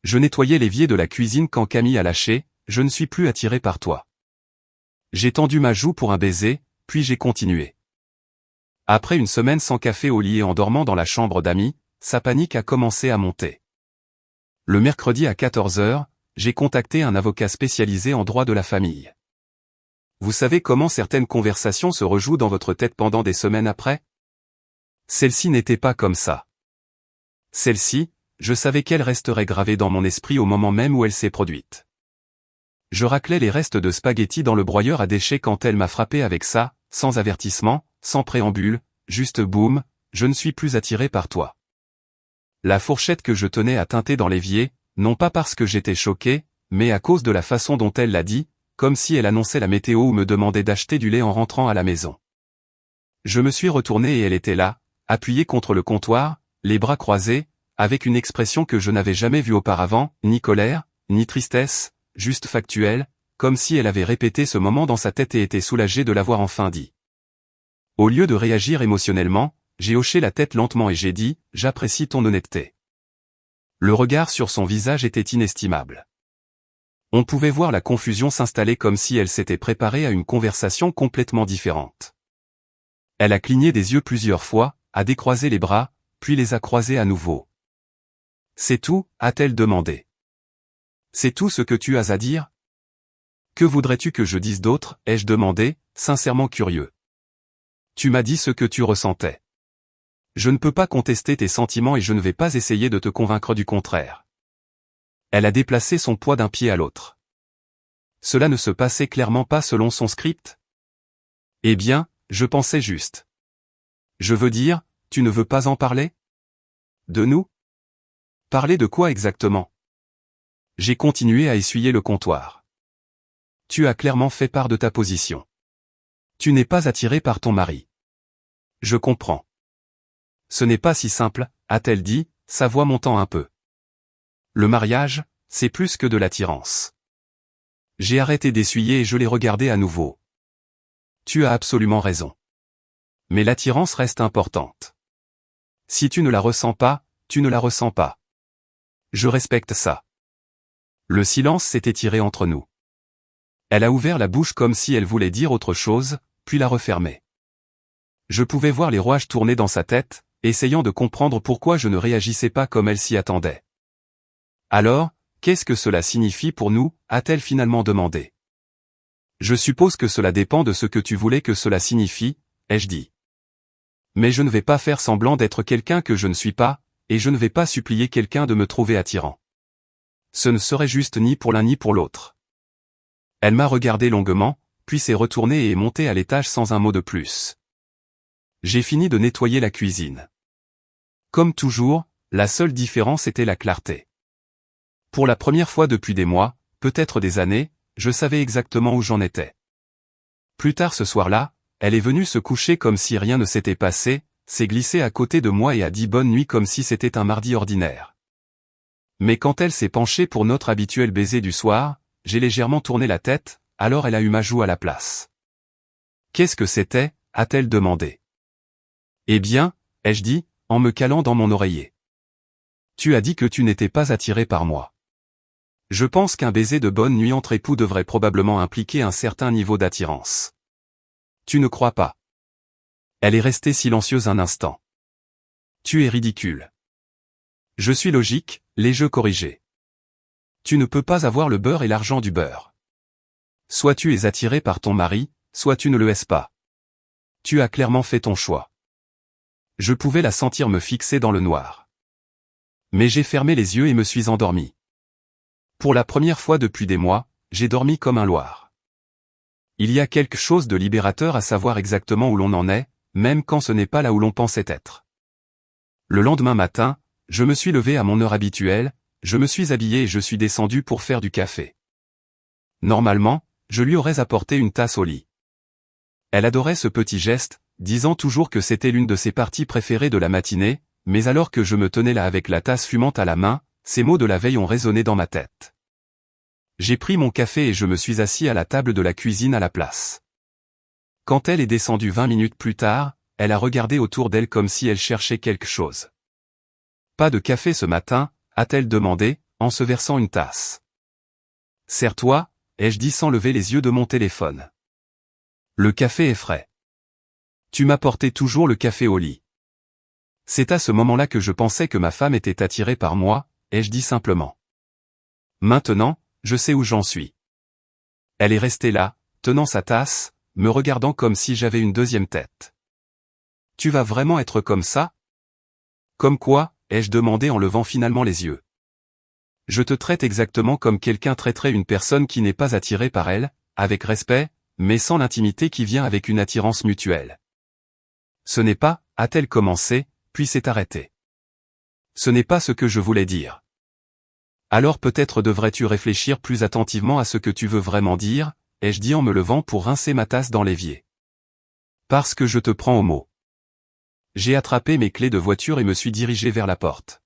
Je nettoyais l'évier de la cuisine quand Camille a lâché, je ne suis plus attiré par toi. J'ai tendu ma joue pour un baiser, puis j'ai continué. Après une semaine sans café au lit et en dormant dans la chambre d'amis, sa panique a commencé à monter. Le mercredi à 14 h, j'ai contacté un avocat spécialisé en droit de la famille. Vous savez comment certaines conversations se rejouent dans votre tête pendant des semaines après? Celle-ci n'était pas comme ça. Celle-ci, je savais qu'elle resterait gravée dans mon esprit au moment même où elle s'est produite. Je raclais les restes de spaghettis dans le broyeur à déchets quand elle m'a frappé avec ça, sans avertissement, sans préambule, juste boum, je ne suis plus attiré par toi. La fourchette que je tenais à teinter dans l'évier, non pas parce que j'étais choqué, mais à cause de la façon dont elle l'a dit, comme si elle annonçait la météo ou me demandait d'acheter du lait en rentrant à la maison. Je me suis retourné et elle était là, appuyée contre le comptoir, les bras croisés, avec une expression que je n'avais jamais vue auparavant, ni colère, ni tristesse, juste factuelle, comme si elle avait répété ce moment dans sa tête et était soulagée de l'avoir enfin dit. Au lieu de réagir émotionnellement, j'ai hoché la tête lentement et j'ai dit « J'apprécie ton honnêteté ». Le regard sur son visage était inestimable. On pouvait voir la confusion s'installer comme si elle s'était préparée à une conversation complètement différente. Elle a cligné des yeux plusieurs fois, a décroisé les bras, puis les a croisés à nouveau. « C'est tout ?» a-t-elle demandé. « C'est tout ce que tu as à dire ? Que voudrais-tu que je dise d'autre ?» ai-je demandé, sincèrement curieux. « Tu m'as dit ce que tu ressentais. Je ne peux pas contester tes sentiments et je ne vais pas essayer de te convaincre du contraire. » Elle a déplacé son poids d'un pied à l'autre. Cela ne se passait clairement pas selon son script. Eh bien, je pensais juste. Je veux dire, tu ne veux pas en parler ? De nous ? Parler de quoi exactement ? J'ai continué à essuyer le comptoir. Tu as clairement fait part de ta position. Tu n'es pas attiré par ton mari. Je comprends. Ce n'est pas si simple, a-t-elle dit, sa voix montant un peu. Le mariage, c'est plus que de l'attirance. J'ai arrêté d'essuyer et je l'ai regardé à nouveau. Tu as absolument raison. Mais l'attirance reste importante. Si tu ne la ressens pas, tu ne la ressens pas. Je respecte ça. Le silence s'est étiré entre nous. Elle a ouvert la bouche comme si elle voulait dire autre chose, puis l'a refermée. Je pouvais voir les rouages tourner dans sa tête, essayant de comprendre pourquoi je ne réagissais pas comme elle s'y attendait. Alors, qu'est-ce que cela signifie pour nous, a-t-elle finalement demandé. Je suppose que cela dépend de ce que tu voulais que cela signifie, ai-je dit. Mais je ne vais pas faire semblant d'être quelqu'un que je ne suis pas, et je ne vais pas supplier quelqu'un de me trouver attirant. Ce ne serait juste ni pour l'un ni pour l'autre. Elle m'a regardé longuement, puis s'est retournée et est montée à l'étage sans un mot de plus. J'ai fini de nettoyer la cuisine. Comme toujours, la seule différence était la clarté. Pour la première fois depuis des mois, peut-être des années, je savais exactement où j'en étais. Plus tard ce soir-là, elle est venue se coucher comme si rien ne s'était passé, s'est glissée à côté de moi et a dit bonne nuit comme si c'était un mardi ordinaire. Mais quand elle s'est penchée pour notre habituel baiser du soir, j'ai légèrement tourné la tête, alors elle a eu ma joue à la place. Qu'est-ce que c'était, a-t-elle demandé. Eh bien, ai-je dit, en me calant dans mon oreiller. Tu as dit que tu n'étais pas attiré par moi. Je pense qu'un baiser de bonne nuit entre époux devrait probablement impliquer un certain niveau d'attirance. Tu ne crois pas? Elle est restée silencieuse un instant. Tu es ridicule. Je suis logique, les jeux corrigés. Tu ne peux pas avoir le beurre et l'argent du beurre. Soit tu es attiré par ton mari, soit tu ne le es pas. Tu as clairement fait ton choix. Je pouvais la sentir me fixer dans le noir. Mais j'ai fermé les yeux et me suis endormi. Pour la première fois depuis des mois, j'ai dormi comme un loir. Il y a quelque chose de libérateur à savoir exactement où l'on en est, même quand ce n'est pas là où l'on pensait être. Le lendemain matin, je me suis levé à mon heure habituelle, je me suis habillé et je suis descendu pour faire du café. Normalement, je lui aurais apporté une tasse au lit. Elle adorait ce petit geste, disant toujours que c'était l'une de ses parties préférées de la matinée, mais alors que je me tenais là avec la tasse fumante à la main, ces mots de la veille ont résonné dans ma tête. J'ai pris mon café et je me suis assis à la table de la cuisine à la place. Quand elle est descendue 20 minutes plus tard, elle a regardé autour d'elle comme si elle cherchait quelque chose. Pas de café ce matin, a-t-elle demandé, en se versant une tasse. Serre-toi, ai-je dit sans lever les yeux de mon téléphone. Le café est frais. Tu m'apportais toujours le café au lit. C'est à ce moment-là que je pensais que ma femme était attirée par moi, ai-je dit simplement. Maintenant, je sais où j'en suis. Elle est restée là, tenant sa tasse, me regardant comme si j'avais une deuxième tête. Tu vas vraiment être comme ça? Comme quoi, ai-je demandé en levant finalement les yeux. Je te traite exactement comme quelqu'un traiterait une personne qui n'est pas attirée par elle, avec respect, mais sans l'intimité qui vient avec une attirance mutuelle. Ce n'est pas, a-t-elle commencé, puis s'est arrêtée. Ce n'est pas ce que je voulais dire. Alors peut-être devrais-tu réfléchir plus attentivement à ce que tu veux vraiment dire, ai-je dit en me levant pour rincer ma tasse dans l'évier. Parce que je te prends au mot. J'ai attrapé mes clés de voiture et me suis dirigé vers la porte.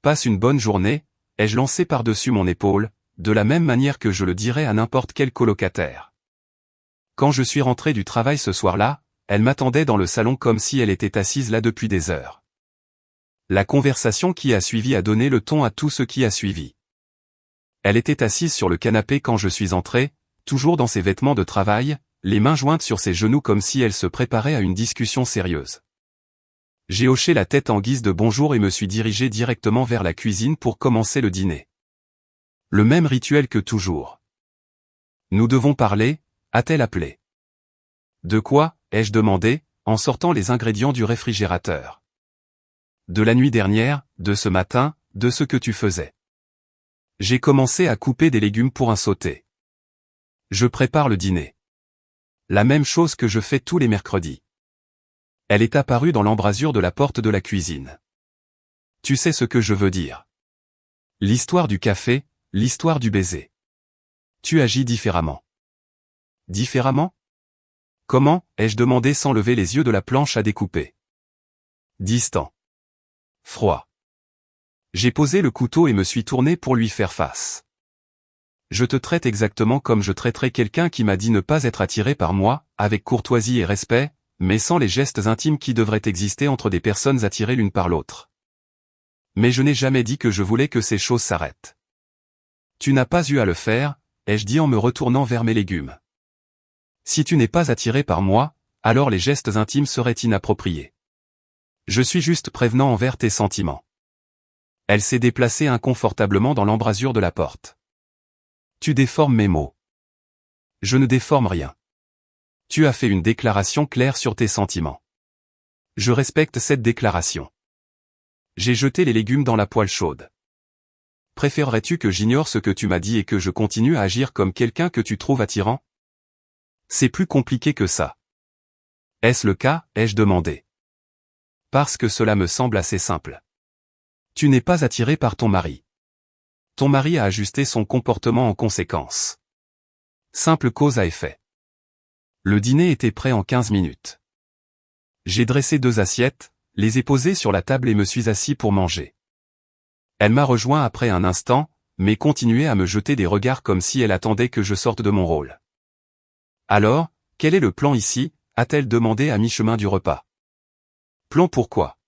Passe une bonne journée, ai-je lancé par-dessus mon épaule, de la même manière que je le dirais à n'importe quel colocataire. Quand je suis rentré du travail ce soir-là, elle m'attendait dans le salon comme si elle était assise là depuis des heures. La conversation qui a suivi a donné le ton à tout ce qui a suivi. Elle était assise sur le canapé quand je suis entré, toujours dans ses vêtements de travail, les mains jointes sur ses genoux comme si elle se préparait à une discussion sérieuse. J'ai hoché la tête en guise de bonjour et me suis dirigé directement vers la cuisine pour commencer le dîner. Le même rituel que toujours. Nous devons parler, a-t-elle appelé. De quoi, ai-je demandé, en sortant les ingrédients du réfrigérateur. De la nuit dernière, de ce matin, de ce que tu faisais. J'ai commencé à couper des légumes pour un sauté. Je prépare le dîner. La même chose que je fais tous les mercredis. Elle est apparue dans l'embrasure de la porte de la cuisine. Tu sais ce que je veux dire. L'histoire du café, l'histoire du baiser. Tu agis différemment. Différemment? Comment, ai-je demandé sans lever les yeux de la planche à découper. Distant. Froid. J'ai posé le couteau et me suis tourné pour lui faire face. Je te traite exactement comme je traiterais quelqu'un qui m'a dit ne pas être attiré par moi, avec courtoisie et respect, mais sans les gestes intimes qui devraient exister entre des personnes attirées l'une par l'autre. Mais je n'ai jamais dit que je voulais que ces choses s'arrêtent. Tu n'as pas eu à le faire, ai-je dit en me retournant vers mes légumes. Si tu n'es pas attiré par moi, alors les gestes intimes seraient inappropriés. Je suis juste prévenant envers tes sentiments. Elle s'est déplacée inconfortablement dans l'embrasure de la porte. Tu déformes mes mots. Je ne déforme rien. Tu as fait une déclaration claire sur tes sentiments. Je respecte cette déclaration. J'ai jeté les légumes dans la poêle chaude. Préférerais-tu que j'ignore ce que tu m'as dit et que je continue à agir comme quelqu'un que tu trouves attirant? C'est plus compliqué que ça. Est-ce le cas, ai-je demandé. Parce que cela me semble assez simple. Tu n'es pas attiré par ton mari. Ton mari a ajusté son comportement en conséquence. Simple cause à effet. Le dîner était prêt en 15 minutes. J'ai dressé 2 assiettes, les ai posées sur la table et me suis assis pour manger. Elle m'a rejoint après un instant, mais continuait à me jeter des regards comme si elle attendait que je sorte de mon rôle. Alors, quel est le plan ici, a-t-elle demandé à mi-chemin du repas. Plan pourquoi?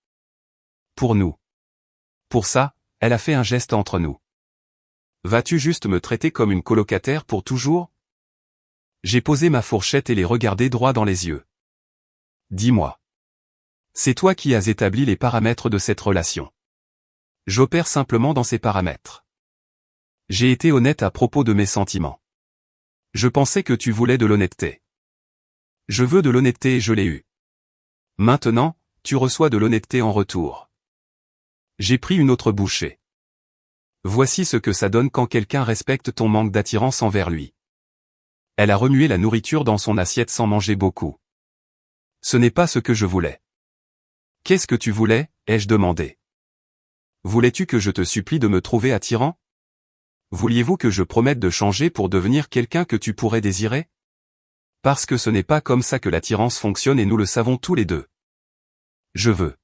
Pour nous. Pour ça, elle a fait un geste entre nous. Vas-tu juste me traiter comme une colocataire pour toujours? J'ai posé ma fourchette et les regardé droit dans les yeux. Dis-moi. C'est toi qui as établi les paramètres de cette relation. J'opère simplement dans ces paramètres. J'ai été honnête à propos de mes sentiments. Je pensais que tu voulais de l'honnêteté. Je veux de l'honnêteté et je l'ai eu. Maintenant, tu reçois de l'honnêteté en retour. J'ai pris une autre bouchée. Voici ce que ça donne quand quelqu'un respecte ton manque d'attirance envers lui. Elle a remué la nourriture dans son assiette sans manger beaucoup. Ce n'est pas ce que je voulais. Qu'est-ce que tu voulais, ai-je demandé. Voulais-tu que je te supplie de me trouver attirant? Vouliez-vous que je promette de changer pour devenir quelqu'un que tu pourrais désirer? Parce que ce n'est pas comme ça que l'attirance fonctionne et nous le savons tous les deux. Je veux.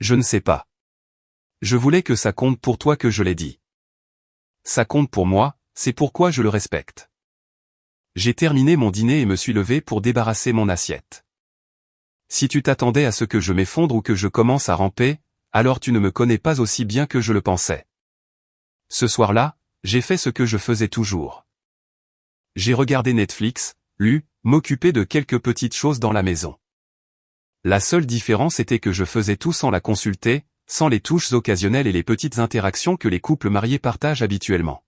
Je ne sais pas. Je voulais que ça compte pour toi que je l'ai dit. Ça compte pour moi, c'est pourquoi je le respecte. J'ai terminé mon dîner et me suis levé pour débarrasser mon assiette. Si tu t'attendais à ce que je m'effondre ou que je commence à ramper, alors tu ne me connais pas aussi bien que je le pensais. Ce soir-là, j'ai fait ce que je faisais toujours. J'ai regardé Netflix, lu, m'occuper de quelques petites choses dans la maison. La seule différence était que je faisais tout sans la consulter, sans les touches occasionnelles et les petites interactions que les couples mariés partagent habituellement.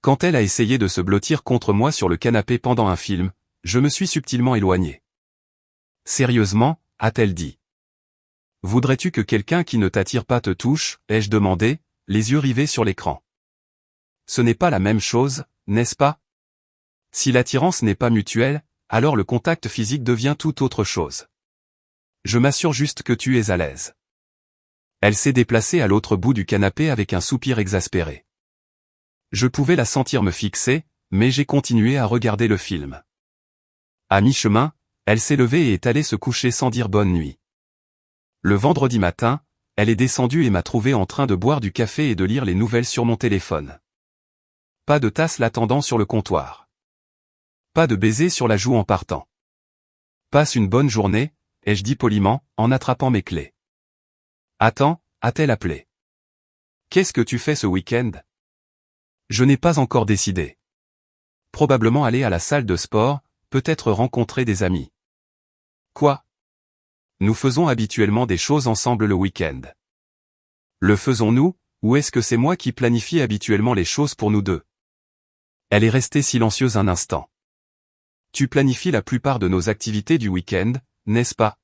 Quand elle a essayé de se blottir contre moi sur le canapé pendant un film, je me suis subtilement éloigné. Sérieusement, a-t-elle dit. Voudrais-tu que quelqu'un qui ne t'attire pas te touche, ai-je demandé, les yeux rivés sur l'écran. Ce n'est pas la même chose, n'est-ce pas? Si l'attirance n'est pas mutuelle, alors le contact physique devient tout autre chose. Je m'assure juste que tu es à l'aise. Elle s'est déplacée à l'autre bout du canapé avec un soupir exaspéré. Je pouvais la sentir me fixer, mais j'ai continué à regarder le film. À mi-chemin, elle s'est levée et est allée se coucher sans dire bonne nuit. Le vendredi matin, elle est descendue et m'a trouvé en train de boire du café et de lire les nouvelles sur mon téléphone. Pas de tasse l'attendant sur le comptoir. Pas de baiser sur la joue en partant. Passe une bonne journée, ai-je dit poliment, en attrapant mes clés. Attends, a-t-elle appelé. Qu'est-ce que tu fais ce week-end? Je n'ai pas encore décidé. Probablement aller à la salle de sport, peut-être rencontrer des amis. Quoi? Nous faisons habituellement des choses ensemble le week-end. Le faisons-nous, ou est-ce que c'est moi qui planifie habituellement les choses pour nous deux? Elle est restée silencieuse un instant. Tu planifies la plupart de nos activités du week-end, n'est-ce pas?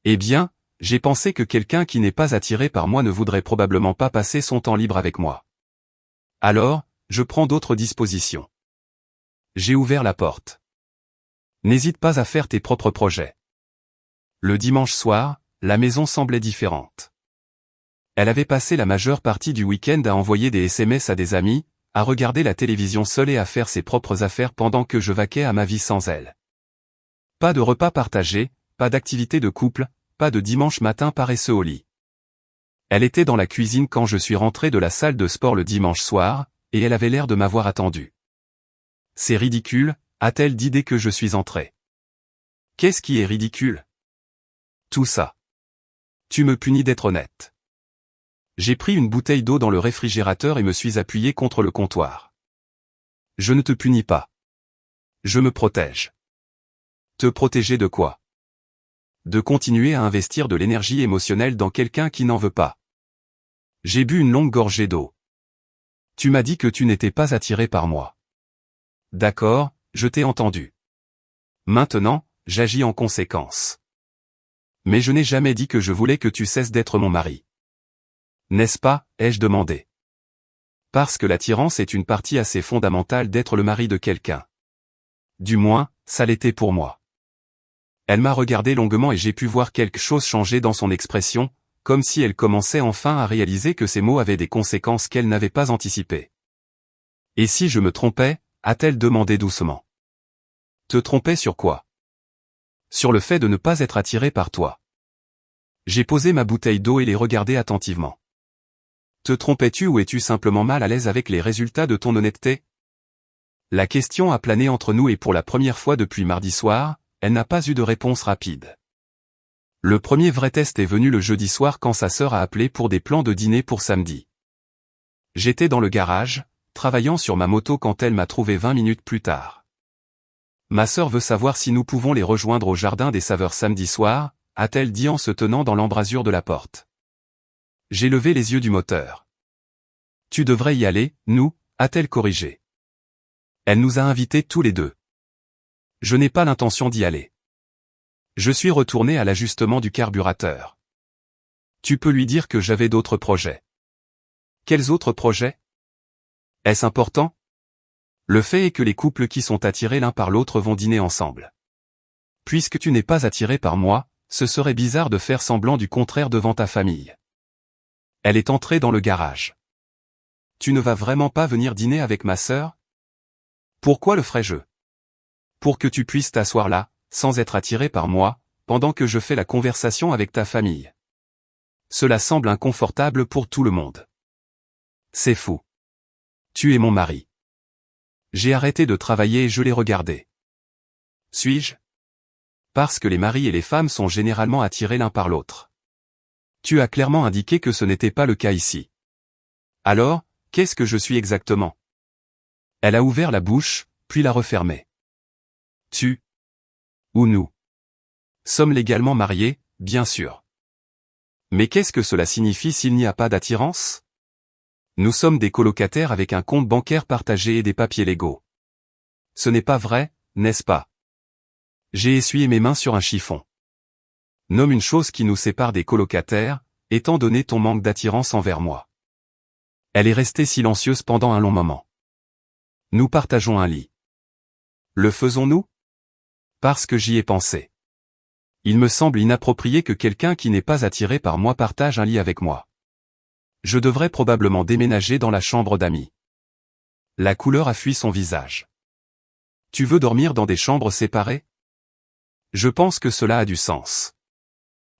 Eh bien, j'ai pensé que quelqu'un qui n'est pas attiré par moi ne voudrait probablement pas passer son temps libre avec moi. Alors, je prends d'autres dispositions. J'ai ouvert la porte. N'hésite pas à faire tes propres projets. Le dimanche soir, la maison semblait différente. Elle avait passé la majeure partie du week-end à envoyer des SMS à des amis, à regarder la télévision seule et à faire ses propres affaires pendant que je vaquais à ma vie sans elle. Pas de repas partagés, pas d'activité de couple, pas de dimanche matin paresseux au lit. Elle était dans la cuisine quand je suis rentré de la salle de sport le dimanche soir, et elle avait l'air de m'avoir attendu. C'est ridicule, a-t-elle dit dès que je suis entré. Qu'est-ce qui est ridicule? Tout ça. Tu me punis d'être honnête. J'ai pris une bouteille d'eau dans le réfrigérateur et me suis appuyé contre le comptoir. Je ne te punis pas. Je me protège. Te protéger de quoi? De continuer à investir de l'énergie émotionnelle dans quelqu'un qui n'en veut pas. J'ai bu une longue gorgée d'eau. Tu m'as dit que tu n'étais pas attiré par moi. D'accord, je t'ai entendu. Maintenant, j'agis en conséquence. Mais je n'ai jamais dit que je voulais que tu cesses d'être mon mari. N'est-ce pas, ai-je demandé. Parce que l'attirance est une partie assez fondamentale d'être le mari de quelqu'un. Du moins, ça l'était pour moi. Elle m'a regardé longuement et j'ai pu voir quelque chose changer dans son expression, comme si elle commençait enfin à réaliser que ces mots avaient des conséquences qu'elle n'avait pas anticipées. Et si je me trompais, a-t-elle demandé doucement. Te trompais sur quoi? Sur le fait de ne pas être attiré par toi. J'ai posé ma bouteille d'eau et l'ai regardée attentivement. Te trompais-tu ou es-tu simplement mal à l'aise avec les résultats de ton honnêteté? La question a plané entre nous et pour la première fois depuis mardi soir, elle n'a pas eu de réponse rapide. Le premier vrai test est venu le jeudi soir quand sa sœur a appelé pour des plans de dîner pour samedi. J'étais dans le garage, travaillant sur ma moto quand elle m'a trouvé 20 minutes plus tard. Ma sœur veut savoir si nous pouvons les rejoindre au jardin des saveurs samedi soir, a-t-elle dit en se tenant dans l'embrasure de la porte. J'ai levé les yeux du moteur. Tu devrais y aller, nous, a-t-elle corrigé. Elle nous a invités tous les deux. Je n'ai pas l'intention d'y aller. Je suis retourné à l'ajustement du carburateur. Tu peux lui dire que j'avais d'autres projets. Quels autres projets? Est-ce important? Le fait est que les couples qui sont attirés l'un par l'autre vont dîner ensemble. Puisque tu n'es pas attiré par moi, ce serait bizarre de faire semblant du contraire devant ta famille. Elle est entrée dans le garage. Tu ne vas vraiment pas venir dîner avec ma sœur? Pourquoi le ferais-je? Pour que tu puisses t'asseoir là, sans être attiré par moi, pendant que je fais la conversation avec ta famille. Cela semble inconfortable pour tout le monde. C'est fou. Tu es mon mari. J'ai arrêté de travailler et je l'ai regardé. Suis-je? Parce que les maris et les femmes sont généralement attirés l'un par l'autre. Tu as clairement indiqué que ce n'était pas le cas ici. Alors, Qu'est-ce que je suis exactement? Elle a ouvert la bouche, puis l'a refermée. Tu ou nous sommes légalement mariés, bien sûr. Mais qu'est-ce que cela signifie s'il n'y a pas d'attirance? Nous sommes des colocataires avec un compte bancaire partagé et des papiers légaux. Ce n'est pas vrai, n'est-ce pas? J'ai essuyé mes mains sur un chiffon. Nomme une chose qui nous sépare des colocataires, étant donné ton manque d'attirance envers moi. Elle est restée silencieuse pendant un long moment. Nous partageons un lit. Le faisons-nous? Parce que j'y ai pensé. Il me semble inapproprié que quelqu'un qui n'est pas attiré par moi partage un lit avec moi. Je devrais probablement déménager dans la chambre d'amis. La couleur a fui son visage. Tu veux dormir dans des chambres séparées? Je pense que cela a du sens.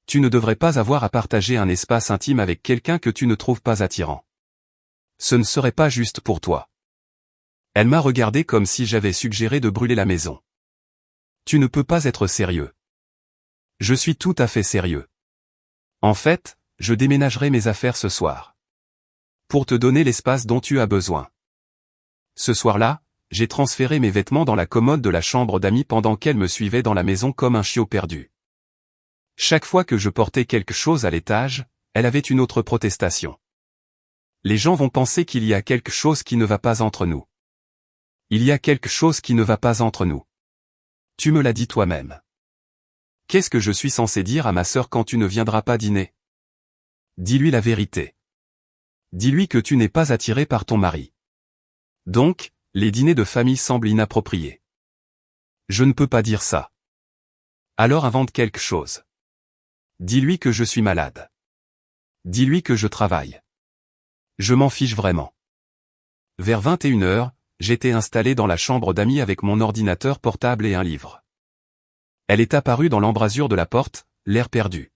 Tu ne devrais pas avoir à partager un espace intime avec quelqu'un que tu ne trouves pas attirant. Ce ne serait pas juste pour toi. Elle m'a regardé comme si j'avais suggéré de brûler la maison. Tu ne peux pas être sérieux. Je suis tout à fait sérieux. En fait, je déménagerai mes affaires ce soir. Pour te donner l'espace dont tu as besoin. Ce soir-là, j'ai transféré mes vêtements dans la commode de la chambre d'amis pendant qu'elle me suivait dans la maison comme un chiot perdu. Chaque fois que je portais quelque chose à l'étage, elle avait une autre protestation. Les gens vont penser qu'il y a quelque chose qui ne va pas entre nous. Il y a quelque chose qui ne va pas entre nous. Tu me l'as dit toi-même. Qu'est-ce que je suis censé dire à ma sœur quand tu ne viendras pas dîner? Dis-lui la vérité. Dis-lui que tu n'es pas attiré par ton mari. Donc, les dîners de famille semblent inappropriés. Je ne peux pas dire ça. Alors invente quelque chose. Dis-lui que je suis malade. Dis-lui que je travaille. Je m'en fiche vraiment. Vers 21h, j'étais installé dans la chambre d'amis avec mon ordinateur portable et un livre. Elle est apparue dans l'embrasure de la porte, l'air perdu.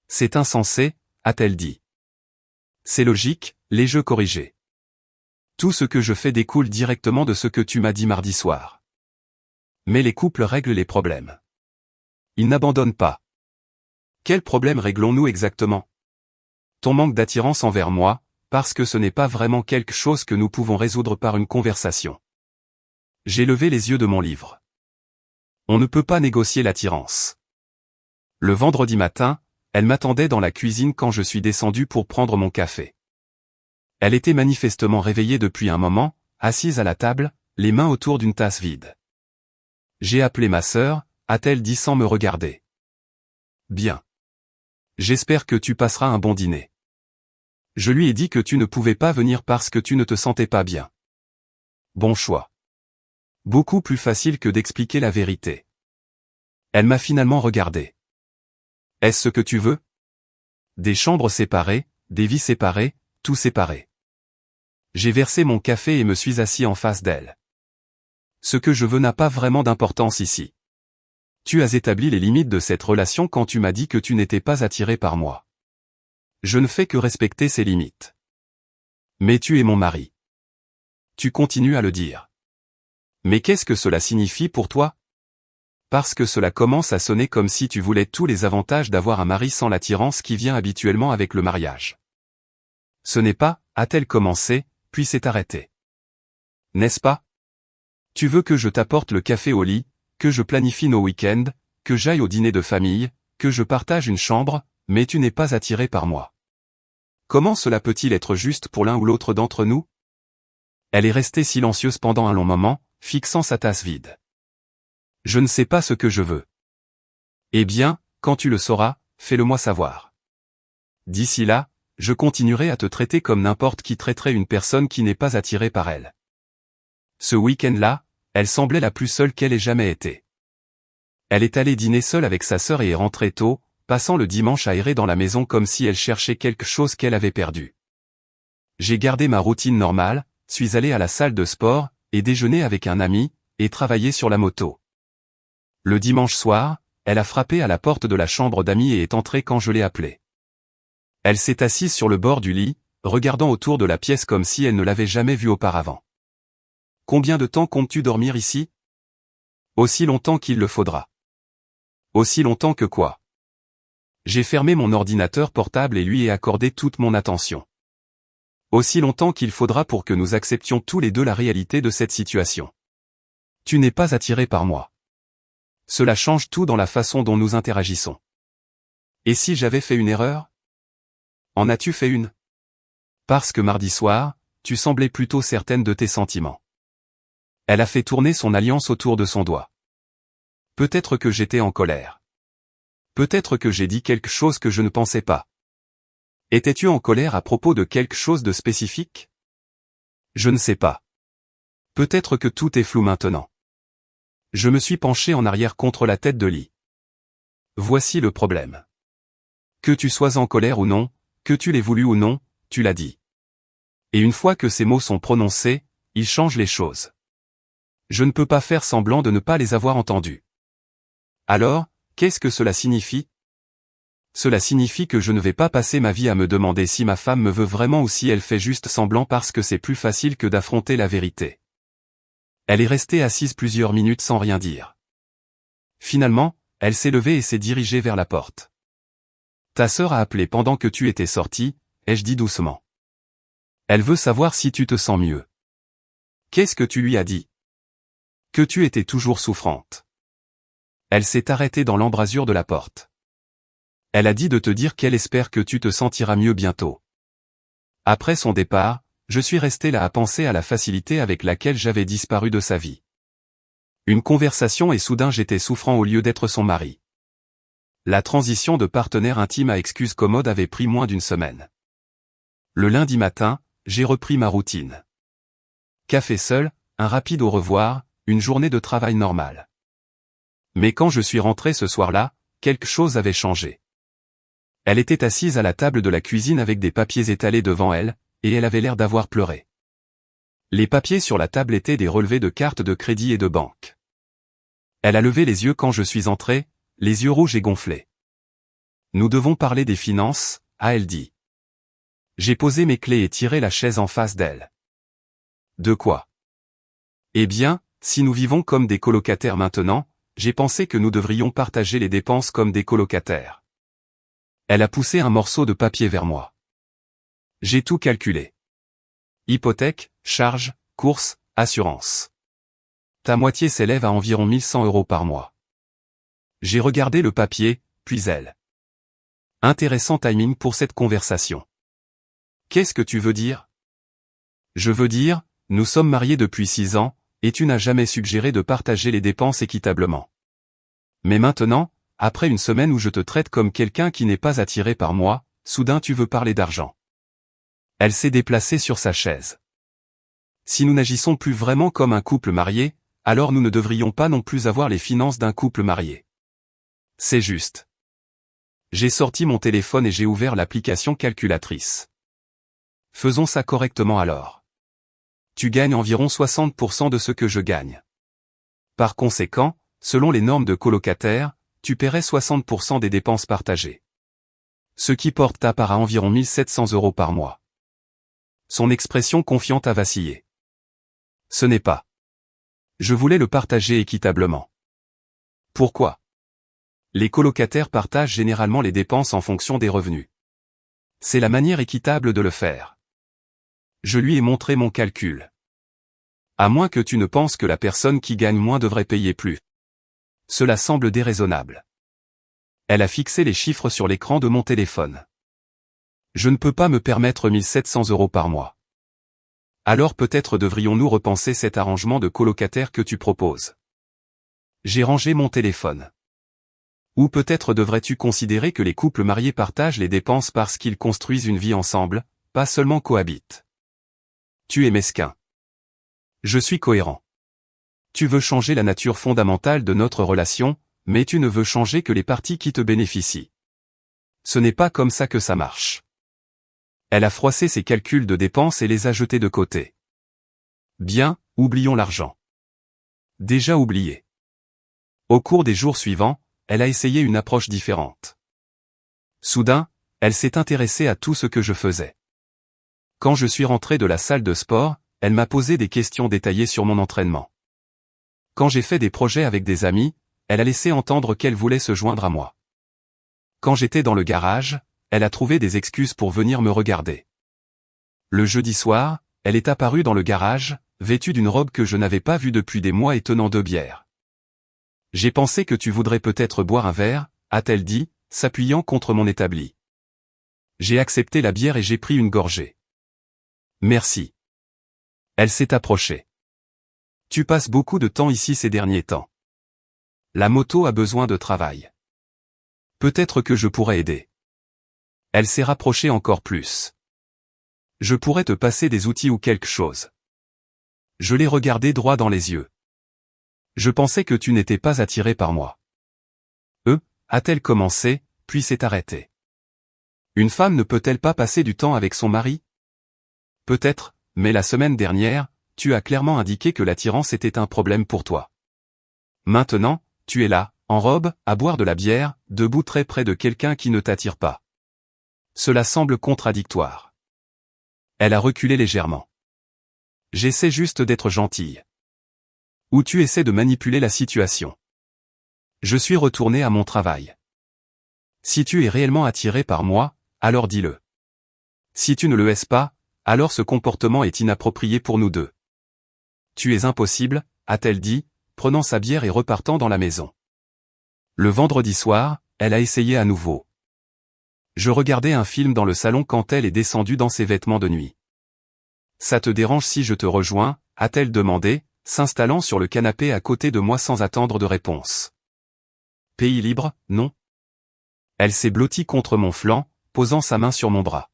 C'est insensé, a-t-elle dit. C'est logique, les jeux corrigés. Tout ce que je fais découle directement de ce que tu m'as dit mardi soir. Mais les couples règlent les problèmes. Ils n'abandonnent pas. Quel problème réglons-nous exactement? Ton manque d'attirance envers moi, parce que ce n'est pas vraiment quelque chose que nous pouvons résoudre par une conversation. J'ai levé les yeux de mon livre. On ne peut pas négocier l'attirance. Le vendredi matin, elle m'attendait dans la cuisine quand je suis descendu pour prendre mon café. Elle était manifestement réveillée depuis un moment, assise à la table, les mains autour d'une tasse vide. J'ai appelé ma sœur, a-t-elle dit sans me regarder. Bien. J'espère que tu passeras un bon dîner. Je lui ai dit que tu ne pouvais pas venir parce que tu ne te sentais pas bien. Bon choix. Beaucoup plus facile que d'expliquer la vérité. Elle m'a finalement regardé. Est-ce ce que tu veux? Des chambres séparées, des vies séparées, tout séparé. J'ai versé mon café et me suis assis en face d'elle. Ce que je veux n'a pas vraiment d'importance ici. Tu as établi les limites de cette relation quand tu m'as dit que tu n'étais pas attiré par moi. Je ne fais que respecter ces limites. Mais tu es mon mari. Tu continues à le dire. Mais qu'est-ce que cela signifie pour toi? Parce que cela commence à sonner comme si tu voulais tous les avantages d'avoir un mari sans l'attirance qui vient habituellement avec le mariage. Ce n'est pas, a-t-elle commencé, puis s'est arrêtée. N'est-ce pas? Tu veux que je t'apporte le café au lit, que je planifie nos week-ends, que j'aille au dîner de famille, que je partage une chambre, mais tu n'es pas attiré par moi. Comment cela peut-il être juste pour l'un ou l'autre d'entre nous? Elle est restée silencieuse pendant un long moment, fixant sa tasse vide. Je ne sais pas ce que je veux. Eh bien, quand tu le sauras, fais-le-moi savoir. D'ici là, je continuerai à te traiter comme n'importe qui traiterait une personne qui n'est pas attirée par elle. Ce week-end-là, elle semblait la plus seule qu'elle ait jamais été. Elle est allée dîner seule avec sa sœur et est rentrée tôt, passant le dimanche à errer dans la maison comme si elle cherchait quelque chose qu'elle avait perdu. J'ai gardé ma routine normale, suis allé à la salle de sport, et déjeuné avec un ami, et travaillé sur la moto. Le dimanche soir, elle a frappé à la porte de la chambre d'amis et est entrée quand je l'ai appelée. Elle s'est assise sur le bord du lit, regardant autour de la pièce comme si elle ne l'avait jamais vue auparavant. Combien de temps comptes-tu dormir ici? Aussi longtemps qu'il le faudra. Aussi longtemps que quoi? J'ai fermé mon ordinateur portable et lui ai accordé toute mon attention. Aussi longtemps qu'il faudra pour que nous acceptions tous les deux la réalité de cette situation. Tu n'es pas attiré par moi. Cela change tout dans la façon dont nous interagissons. Et si j'avais fait une erreur? En as-tu fait une? Parce que mardi soir, tu semblais plutôt certaine de tes sentiments. Elle a fait tourner son alliance autour de son doigt. Peut-être que j'étais en colère. Peut-être que j'ai dit quelque chose que je ne pensais pas. Étais-tu en colère à propos de quelque chose de spécifique? Je ne sais pas. Peut-être que tout est flou maintenant. Je me suis penché en arrière contre la tête de lit. Voici le problème. Que tu sois en colère ou non, que tu l'aies voulu ou non, tu l'as dit. Et une fois que ces mots sont prononcés, ils changent les choses. Je ne peux pas faire semblant de ne pas les avoir entendus. Alors, qu'est-ce que cela signifie? Cela signifie que je ne vais pas passer ma vie à me demander si ma femme me veut vraiment ou si elle fait juste semblant parce que c'est plus facile que d'affronter la vérité. Elle est restée assise plusieurs minutes sans rien dire. Finalement, elle s'est levée et s'est dirigée vers la porte. Ta sœur a appelé pendant que tu étais sorti, ai-je dit doucement. Elle veut savoir si tu te sens mieux. Qu'est-ce que tu lui as dit? Que tu étais toujours souffrante. Elle s'est arrêtée dans l'embrasure de la porte. Elle a dit de te dire qu'elle espère que tu te sentiras mieux bientôt. Après son départ, je suis resté là à penser à la facilité avec laquelle j'avais disparu de sa vie. Une conversation et soudain j'étais souffrant au lieu d'être son mari. La transition de partenaire intime à excuse commode avait pris moins d'une semaine. Le lundi matin, j'ai repris ma routine. Café seul, un rapide au revoir, une journée de travail normale. Mais quand je suis rentré ce soir-là, quelque chose avait changé. Elle était assise à la table de la cuisine avec des papiers étalés devant elle, et elle avait l'air d'avoir pleuré. Les papiers sur la table étaient des relevés de cartes de crédit et de banque. Elle a levé les yeux quand je suis entré, les yeux rouges et gonflés. Nous devons parler des finances, a-t-elle dit. J'ai posé mes clés et tiré la chaise en face d'elle. De quoi? Eh bien, si nous vivons comme des colocataires maintenant, j'ai pensé que nous devrions partager les dépenses comme des colocataires. Elle a poussé un morceau de papier vers moi. J'ai tout calculé. Hypothèque, charges, courses, assurance. Ta moitié s'élève à environ 1100 € par mois. J'ai regardé le papier, puis elle. Intéressant timing pour cette conversation. Qu'est-ce que tu veux dire? Je veux dire, nous sommes mariés depuis 6 ans, et tu n'as jamais suggéré de partager les dépenses équitablement. Mais maintenant, après une semaine où je te traite comme quelqu'un qui n'est pas attiré par moi, soudain tu veux parler d'argent. Elle s'est déplacée sur sa chaise. Si nous n'agissons plus vraiment comme un couple marié, alors nous ne devrions pas non plus avoir les finances d'un couple marié. C'est juste. J'ai sorti mon téléphone et j'ai ouvert l'application calculatrice. Faisons ça correctement alors. Tu gagnes environ 60% de ce que je gagne. Par conséquent, selon les normes de colocataire, tu paierais 60% des dépenses partagées. Ce qui porte ta part à environ 1700 € par mois. Son expression confiante a vacillé. Ce n'est pas. Je voulais le partager équitablement. Pourquoi? Les colocataires partagent généralement les dépenses en fonction des revenus. C'est la manière équitable de le faire. Je lui ai montré mon calcul. À moins que tu ne penses que la personne qui gagne moins devrait payer plus. Cela semble déraisonnable. Elle a fixé les chiffres sur l'écran de mon téléphone. Je ne peux pas me permettre 1700 € par mois. Alors peut-être devrions-nous repenser cet arrangement de colocataire que tu proposes. J'ai rangé mon téléphone. Ou peut-être devrais-tu considérer que les couples mariés partagent les dépenses parce qu'ils construisent une vie ensemble, pas seulement cohabitent. Tu es mesquin. Je suis cohérent. Tu veux changer la nature fondamentale de notre relation, mais tu ne veux changer que les parties qui te bénéficient. Ce n'est pas comme ça que ça marche. Elle a froissé ses calculs de dépenses et les a jetés de côté. Bien, oublions l'argent. Déjà oublié. Au cours des jours suivants, elle a essayé une approche différente. Soudain, elle s'est intéressée à tout ce que je faisais. Quand je suis rentré de la salle de sport, elle m'a posé des questions détaillées sur mon entraînement. Quand j'ai fait des projets avec des amis, elle a laissé entendre qu'elle voulait se joindre à moi. Quand j'étais dans le garage, elle a trouvé des excuses pour venir me regarder. Le jeudi soir, elle est apparue dans le garage, vêtue d'une robe que je n'avais pas vue depuis des mois et tenant 2 bières. J'ai pensé que tu voudrais peut-être boire un verre, a-t-elle dit, s'appuyant contre mon établi. J'ai accepté la bière et j'ai pris une gorgée. Merci. Elle s'est approchée. Tu passes beaucoup de temps ici ces derniers temps. La moto a besoin de travail. Peut-être que je pourrais aider. Elle s'est rapprochée encore plus. Je pourrais te passer des outils ou quelque chose. Je l'ai regardé droit dans les yeux. Je pensais que tu n'étais pas attiré par moi. A-t-elle commencé, puis s'est arrêtée. Une femme ne peut-elle pas passer du temps avec son mari? Peut-être, mais la semaine dernière, tu as clairement indiqué que l'attirance était un problème pour toi. Maintenant, tu es là, en robe, à boire de la bière, debout très près de quelqu'un qui ne t'attire pas. Cela semble contradictoire. Elle a reculé légèrement. J'essaie juste d'être gentille. Ou tu essaies de manipuler la situation. Je suis retourné à mon travail. Si tu es réellement attiré par moi, alors dis-le. Si tu ne le es pas, alors ce comportement est inapproprié pour nous deux. Tu es impossible, a-t-elle dit, prenant sa bière et repartant dans la maison. Le vendredi soir, elle a essayé à nouveau. Je regardais un film dans le salon quand elle est descendue dans ses vêtements de nuit. Ça te dérange si je te rejoins, a-t-elle demandé, s'installant sur le canapé à côté de moi sans attendre de réponse. Pays libre, non? Elle s'est blottie contre mon flanc, posant sa main sur mon bras.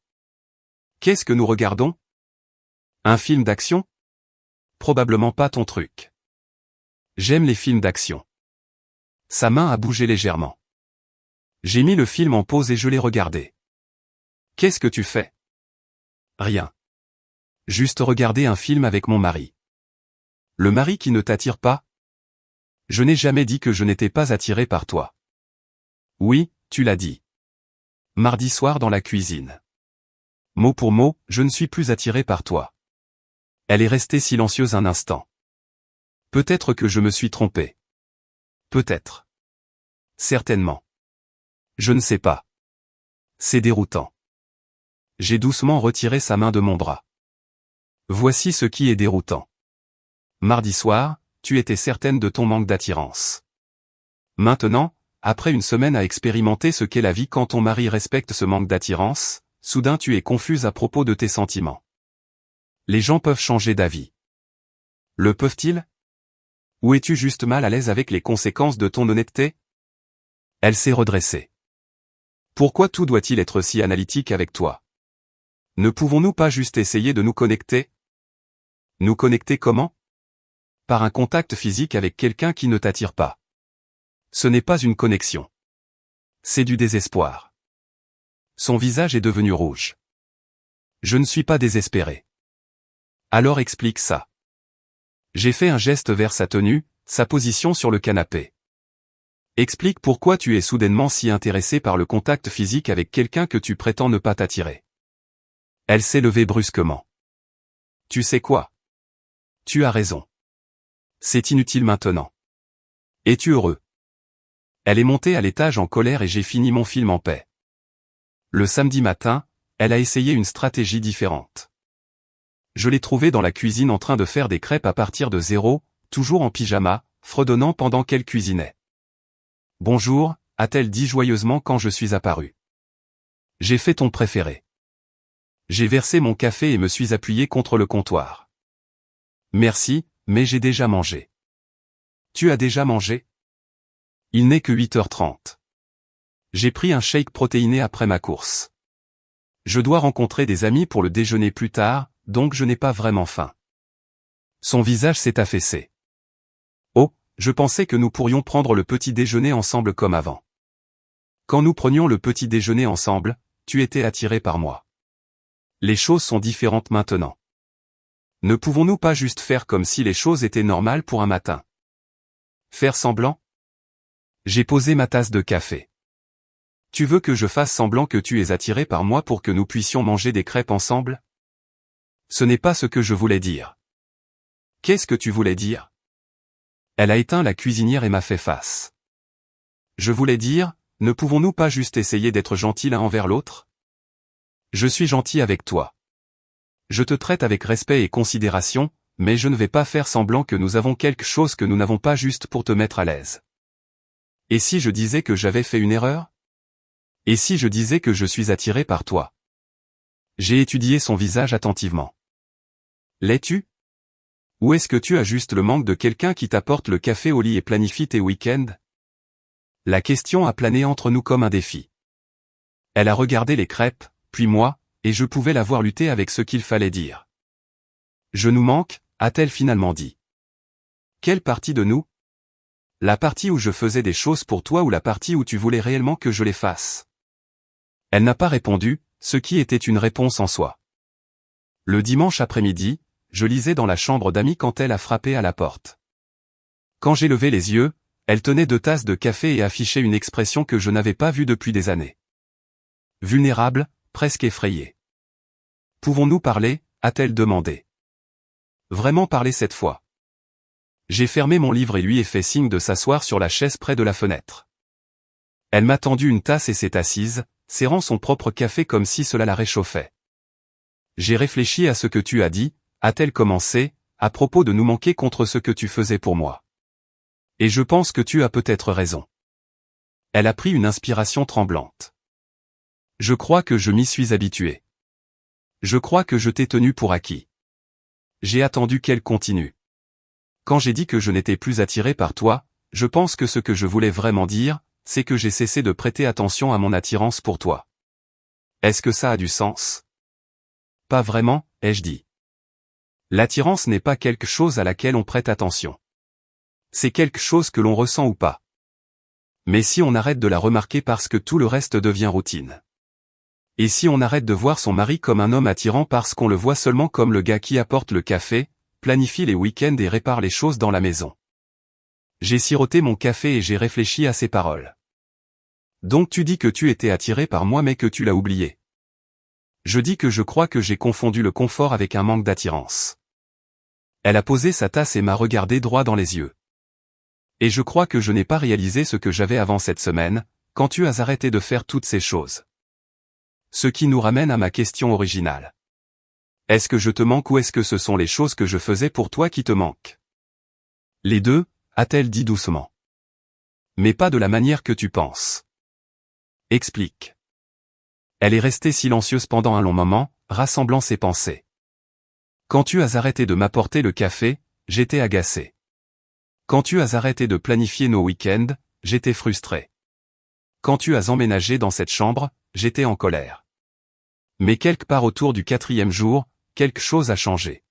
Qu'est-ce que nous regardons? Un film d'action? Probablement pas ton truc. J'aime les films d'action. Sa main a bougé légèrement. J'ai mis le film en pause et je l'ai regardé. Qu'est-ce que tu fais? Rien. Juste regarder un film avec mon mari. Le mari qui ne t'attire pas? Je n'ai jamais dit que je n'étais pas attiré par toi. Oui, tu l'as dit. Mardi soir dans la cuisine. Mot pour mot, je ne suis plus attiré par toi. Elle est restée silencieuse un instant. Peut-être que je me suis trompé. Peut-être. Certainement. Je ne sais pas. C'est déroutant. J'ai doucement retiré sa main de mon bras. Voici ce qui est déroutant. Mardi soir, tu étais certaine de ton manque d'attirance. Maintenant, après une semaine à expérimenter ce qu'est la vie quand ton mari respecte ce manque d'attirance, soudain tu es confuse à propos de tes sentiments. Les gens peuvent changer d'avis. Le peuvent-ils? Ou es-tu juste mal à l'aise avec les conséquences de ton honnêteté? Elle s'est redressée. Pourquoi tout doit-il être si analytique avec toi? Ne pouvons-nous pas juste essayer de nous connecter? Nous connecter comment? Par un contact physique avec quelqu'un qui ne t'attire pas. Ce n'est pas une connexion. C'est du désespoir. Son visage est devenu rouge. Je ne suis pas désespéré. Alors explique ça. J'ai fait un geste vers sa tenue, sa position sur le canapé. Explique pourquoi tu es soudainement si intéressé par le contact physique avec quelqu'un que tu prétends ne pas t'attirer. Elle s'est levée brusquement. Tu sais quoi? Tu as raison. C'est inutile maintenant. Es-tu heureux? Elle est montée à l'étage en colère et j'ai fini mon film en paix. Le samedi matin, elle a essayé une stratégie différente. Je l'ai trouvée dans la cuisine en train de faire des crêpes à partir de zéro, toujours en pyjama, fredonnant pendant qu'elle cuisinait. Bonjour, a-t-elle dit joyeusement quand je suis apparu. J'ai fait ton préféré. J'ai versé mon café et me suis appuyé contre le comptoir. Merci, mais j'ai déjà mangé. Tu as déjà mangé? Il n'est que 8h30. J'ai pris un shake protéiné après ma course. Je dois rencontrer des amis pour le déjeuner plus tard, donc je n'ai pas vraiment faim. Son visage s'est affaissé. Oh, je pensais que nous pourrions prendre le petit déjeuner ensemble comme avant. Quand nous prenions le petit déjeuner ensemble, tu étais attiré par moi. Les choses sont différentes maintenant. Ne pouvons-nous pas juste faire comme si les choses étaient normales pour un matin? Faire semblant? J'ai posé ma tasse de café. Tu veux que je fasse semblant que tu es attiré par moi pour que nous puissions manger des crêpes ensemble? Ce n'est pas ce que je voulais dire. Qu'est-ce que tu voulais dire? Elle a éteint la cuisinière et m'a fait face. Je voulais dire, ne pouvons-nous pas juste essayer d'être gentils l'un envers l'autre? Je suis gentil avec toi. Je te traite avec respect et considération, mais je ne vais pas faire semblant que nous avons quelque chose que nous n'avons pas juste pour te mettre à l'aise. Et si je disais que j'avais fait une erreur? Et si je disais que je suis attiré par toi? J'ai étudié son visage attentivement. L'es-tu? Ou est-ce que tu as juste le manque de quelqu'un qui t'apporte le café au lit et planifie tes week-ends? La question a plané entre nous comme un défi. Elle a regardé les crêpes, puis moi, et je pouvais la voir lutter avec ce qu'il fallait dire. Je nous manque, a-t-elle finalement dit. Quelle partie de nous? La partie où je faisais des choses pour toi ou la partie où tu voulais réellement que je les fasse? Elle n'a pas répondu, ce qui était une réponse en soi. Le dimanche après-midi, je lisais dans la chambre d'amis quand elle a frappé à la porte. Quand j'ai levé les yeux, elle tenait 2 tasses de café et affichait une expression que je n'avais pas vue depuis des années. Vulnérable, presque effrayée. Pouvons-nous parler? A-t-elle demandé. Vraiment parler cette fois. J'ai fermé mon livre et lui ai fait signe de s'asseoir sur la chaise près de la fenêtre. Elle m'a tendu une tasse et s'est assise, serrant son propre café comme si cela la réchauffait. J'ai réfléchi à ce que tu as dit, a-t-elle commencé, à propos de nous manquer contre ce que tu faisais pour moi. Et je pense que tu as peut-être raison. Elle a pris une inspiration tremblante. Je crois que je m'y suis habitué. Je crois que je t'ai tenu pour acquis. J'ai attendu qu'elle continue. Quand j'ai dit que je n'étais plus attiré par toi, je pense que ce que je voulais vraiment dire, c'est que j'ai cessé de prêter attention à mon attirance pour toi. Est-ce que ça a du sens? Pas vraiment, ai-je dit. L'attirance n'est pas quelque chose à laquelle on prête attention. C'est quelque chose que l'on ressent ou pas. Mais si on arrête de la remarquer parce que tout le reste devient routine. Et si on arrête de voir son mari comme un homme attirant parce qu'on le voit seulement comme le gars qui apporte le café, planifie les week-ends et répare les choses dans la maison. J'ai siroté mon café et j'ai réfléchi à ses paroles. Donc tu dis que tu étais attiré par moi mais que tu l'as oublié. Je dis que je crois que j'ai confondu le confort avec un manque d'attirance. Elle a posé sa tasse et m'a regardé droit dans les yeux. Et je crois que je n'ai pas réalisé ce que j'avais avant cette semaine, quand tu as arrêté de faire toutes ces choses. Ce qui nous ramène à ma question originale. Est-ce que je te manque ou est-ce que ce sont les choses que je faisais pour toi qui te manquent? Les deux, a-t-elle dit doucement. Mais pas de la manière que tu penses. Explique. Elle est restée silencieuse pendant un long moment, rassemblant ses pensées. Quand tu as arrêté de m'apporter le café, j'étais agacé. Quand tu as arrêté de planifier nos week-ends, j'étais frustré. Quand tu as emménagé dans cette chambre, j'étais en colère. Mais quelque part autour du 4e jour, quelque chose a changé.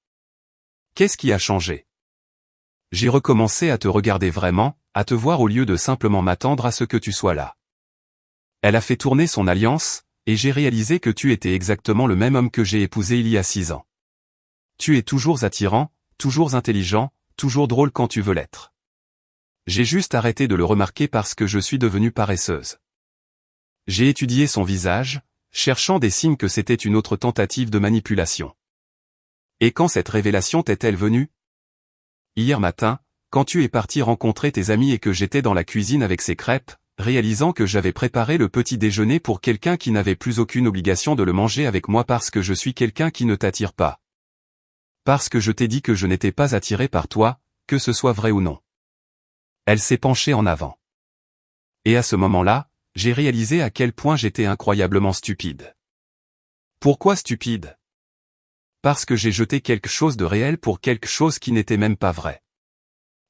Qu'est-ce qui a changé? J'ai recommencé à te regarder vraiment, à te voir au lieu de simplement m'attendre à ce que tu sois là. Elle a fait tourner son alliance, et j'ai réalisé que tu étais exactement le même homme que j'ai épousé il y a 6 ans. Tu es toujours attirant, toujours intelligent, toujours drôle quand tu veux l'être. J'ai juste arrêté de le remarquer parce que je suis devenue paresseuse. J'ai étudié son visage, cherchant des signes que c'était une autre tentative de manipulation. Et quand cette révélation t'est-elle venue? Hier matin, quand tu es parti rencontrer tes amis et que j'étais dans la cuisine avec ces crêpes, réalisant que j'avais préparé le petit déjeuner pour quelqu'un qui n'avait plus aucune obligation de le manger avec moi parce que je suis quelqu'un qui ne t'attire pas. Parce que je t'ai dit que je n'étais pas attiré par toi, que ce soit vrai ou non. Elle s'est penchée en avant. Et à ce moment-là, j'ai réalisé à quel point j'étais incroyablement stupide. Pourquoi stupide? Parce que j'ai jeté quelque chose de réel pour quelque chose qui n'était même pas vrai.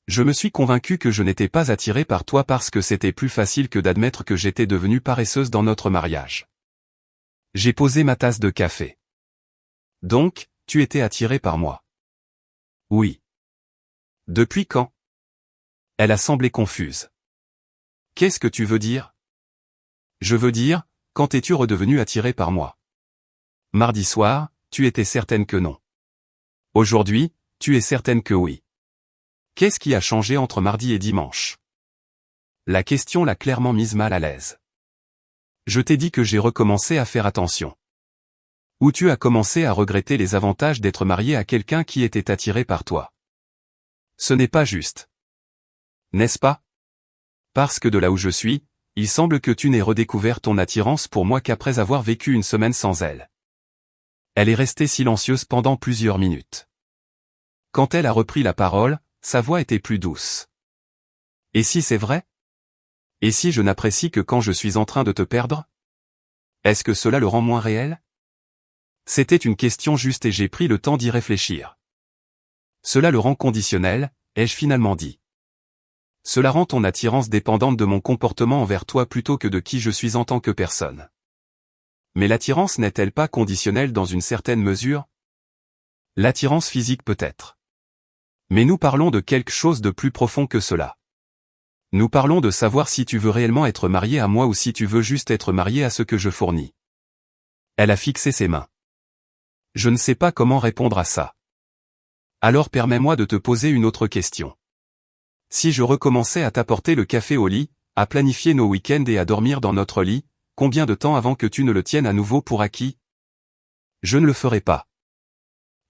Je me suis convaincu que je n'étais pas attiré par toi parce que c'était plus facile que d'admettre que j'étais devenue paresseuse dans notre mariage. J'ai posé ma tasse de café. Donc, tu étais attiré par moi. Oui. Depuis quand? Elle a semblé confuse. Qu'est-ce que tu veux dire? Je veux dire, quand es-tu redevenu attiré par moi? Mardi soir, tu étais certaine que non. Aujourd'hui, tu es certaine que oui. Qu'est-ce qui a changé entre mardi et dimanche? La question l'a clairement mise mal à l'aise. Je t'ai dit que j'ai recommencé à faire attention. Ou tu as commencé à regretter les avantages d'être marié à quelqu'un qui était attiré par toi. Ce n'est pas juste. N'est-ce pas? Parce que de là où je suis, il semble que tu n'aies redécouvert ton attirance pour moi qu'après avoir vécu une semaine sans elle. Elle est restée silencieuse pendant plusieurs minutes. Quand elle a repris la parole, sa voix était plus douce. Et si c'est vrai? Et si je n'apprécie que quand je suis en train de te perdre? Est-ce que cela le rend moins réel? C'était une question juste et j'ai pris le temps d'y réfléchir. Cela le rend conditionnel, ai-je finalement dit. Cela rend ton attirance dépendante de mon comportement envers toi plutôt que de qui je suis en tant que personne. Mais l'attirance n'est-elle pas conditionnelle dans une certaine mesure? L'attirance physique peut-être. Mais nous parlons de quelque chose de plus profond que cela. Nous parlons de savoir si tu veux réellement être marié à moi ou si tu veux juste être marié à ce que je fournis. Elle a fixé ses mains. Je ne sais pas comment répondre à ça. Alors permets-moi de te poser une autre question. Si je recommençais à t'apporter le café au lit, à planifier nos week-ends et à dormir dans notre lit, combien de temps avant que tu ne le tiennes à nouveau pour acquis? Je ne le ferai pas.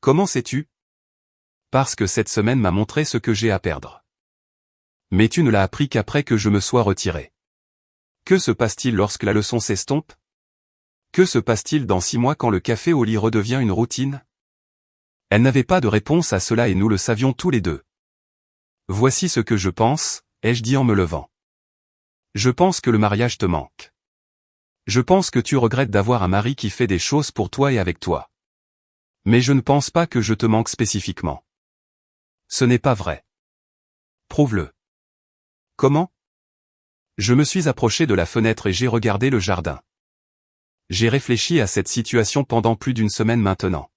Comment sais-tu? Parce que cette semaine m'a montré ce que j'ai à perdre. Mais tu ne l'as appris qu'après que je me sois retiré. Que se passe-t-il lorsque la leçon s'estompe? Que se passe-t-il dans 6 mois quand le café au lit redevient une routine? Elle n'avait pas de réponse à cela et nous le savions tous les deux. Voici ce que je pense, ai-je dit en me levant. Je pense que le mariage te manque. Je pense que tu regrettes d'avoir un mari qui fait des choses pour toi et avec toi. Mais je ne pense pas que je te manque spécifiquement. Ce n'est pas vrai. Prouve-le. Comment? Je me suis approché de la fenêtre et j'ai regardé le jardin. J'ai réfléchi à cette situation pendant plus d'une semaine maintenant.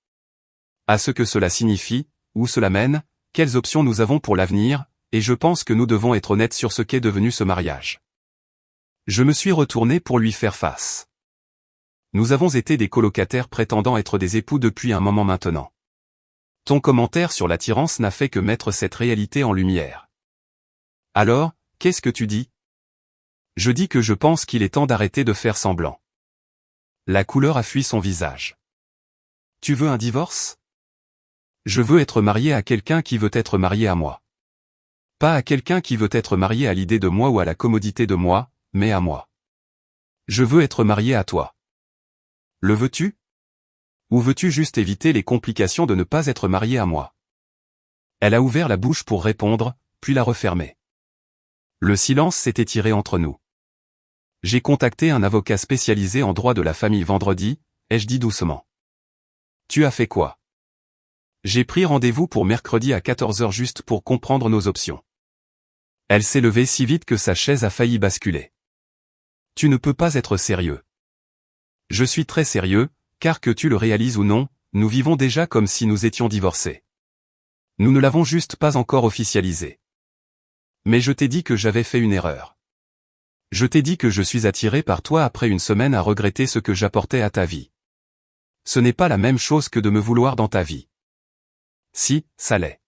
À ce que cela signifie, où cela mène, quelles options nous avons pour l'avenir, et je pense que nous devons être honnêtes sur ce qu'est devenu ce mariage. Je me suis retourné pour lui faire face. Nous avons été des colocataires prétendant être des époux depuis un moment maintenant. Ton commentaire sur l'attirance n'a fait que mettre cette réalité en lumière. Alors, qu'est-ce que tu dis? Je dis que je pense qu'il est temps d'arrêter de faire semblant. La couleur a fui son visage. Tu veux un divorce? Je veux être marié à quelqu'un qui veut être marié à moi. Pas à quelqu'un qui veut être marié à l'idée de moi ou à la commodité de moi, mais à moi. Je veux être marié à toi. Le veux-tu? Ou veux-tu juste éviter les complications de ne pas être marié à moi? Elle a ouvert la bouche pour répondre, puis l'a refermée. Le silence s'est étiré entre nous. J'ai contacté un avocat spécialisé en droit de la famille vendredi, ai-je dit doucement. Tu as fait quoi? J'ai pris rendez-vous pour mercredi à 14h juste pour comprendre nos options. Elle s'est levée si vite que sa chaise a failli basculer. Tu ne peux pas être sérieux. Je suis très sérieux, car que tu le réalises ou non, nous vivons déjà comme si nous étions divorcés. Nous ne l'avons juste pas encore officialisé. Mais je t'ai dit que j'avais fait une erreur. Je t'ai dit que je suis attiré par toi après une semaine à regretter ce que j'apportais à ta vie. Ce n'est pas la même chose que de me vouloir dans ta vie. Si, ça l'est.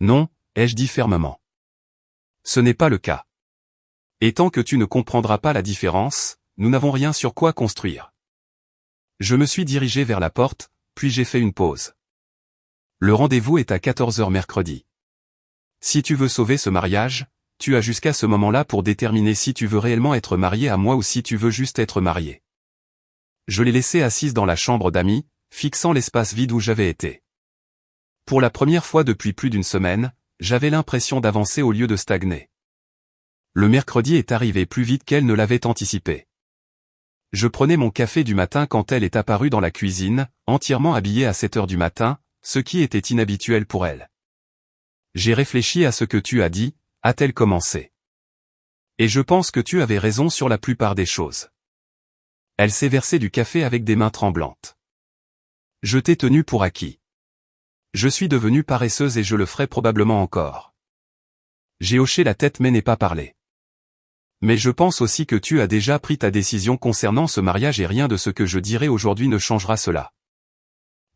Non, ai-je dit fermement. Ce n'est pas le cas. Et tant que tu ne comprendras pas la différence, nous n'avons rien sur quoi construire. Je me suis dirigé vers la porte, puis j'ai fait une pause. Le rendez-vous est à 14h mercredi. Si tu veux sauver ce mariage, tu as jusqu'à ce moment-là pour déterminer si tu veux réellement être marié à moi ou si tu veux juste être marié. Je l'ai laissée assise dans la chambre d'amis, fixant l'espace vide où j'avais été. Pour la première fois depuis plus d'une semaine, j'avais l'impression d'avancer au lieu de stagner. Le mercredi est arrivé plus vite qu'elle ne l'avait anticipé. Je prenais mon café du matin quand elle est apparue dans la cuisine, entièrement habillée à 7h du matin, ce qui était inhabituel pour elle. J'ai réfléchi à ce que tu as dit, a-t-elle commencé. Et je pense que tu avais raison sur la plupart des choses. Elle s'est versée du café avec des mains tremblantes. Je t'ai tenu pour acquis. Je suis devenue paresseuse et je le ferai probablement encore. J'ai hoché la tête mais n'ai pas parlé. Mais je pense aussi que tu as déjà pris ta décision concernant ce mariage et rien de ce que je dirai aujourd'hui ne changera cela.